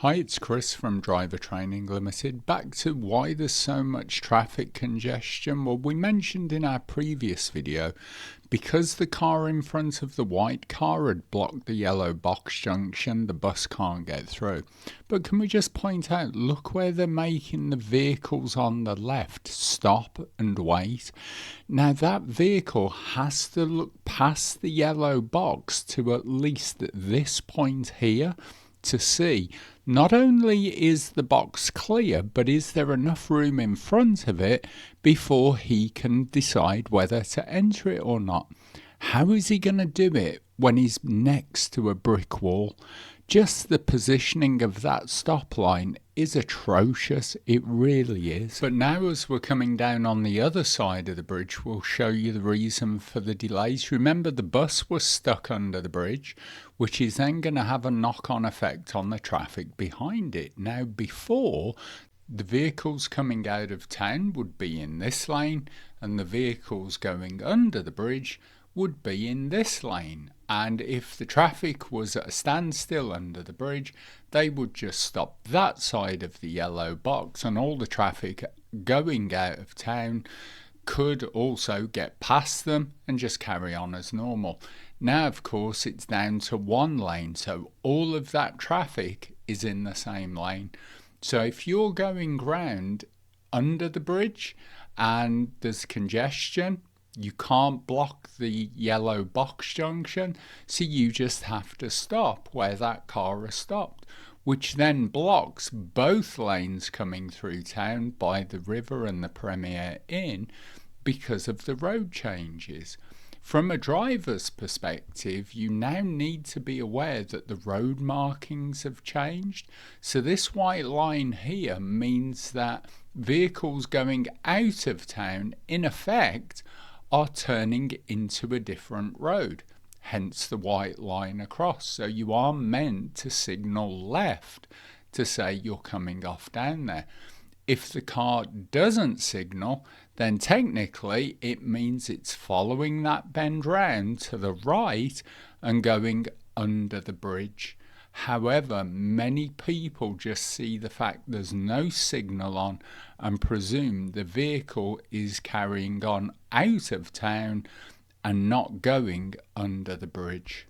Hi, it's Chris from Driver Training Limited. Back to why there's so much traffic congestion. Well, we mentioned in our previous video, because the car in front of the white car had blocked the yellow box junction, the bus can't get through. But can we just point out, look where they're making the vehicles on the left stop and wait. Now that vehicle has to look past the yellow box to at least this point here to see not only is the box clear, but is there enough room in front of it before he can decide whether to enter it or not. How is he going to do it when he's next to a brick wall? Just the positioning of that stop line is atrocious, it really is. But now as we're coming down on the other side of the bridge, we'll show you the reason for the delays. Remember, the bus was stuck under the bridge, which is then going to have a knock-on effect on the traffic behind it. Now before, the vehicles coming out of town would be in this lane, and the vehicles going under the bridge would be in this lane. And if the traffic was at a standstill under the bridge, they would just stop that side of the yellow box, and all the traffic going out of town could also get past them and just carry on as normal. Now, of course, it's down to one lane, so all of that traffic is in the same lane. So if you're going round under the bridge and there's congestion, you can't block the yellow box junction, so you just have to stop where that car has stopped, which then blocks both lanes coming through town by the river and the Premier Inn because of the road changes. From a driver's perspective, you now need to be aware that the road markings have changed. So this white line here means that vehicles going out of town, in effect, are turning into a different road, hence the white line across. So you are meant to signal left to say you're coming off down there. If the car doesn't signal, then technically it means it's following that bend round to the right and going under the bridge. However, many people just see the fact there's no signal on and presume the vehicle is carrying on out of town and not going under the bridge.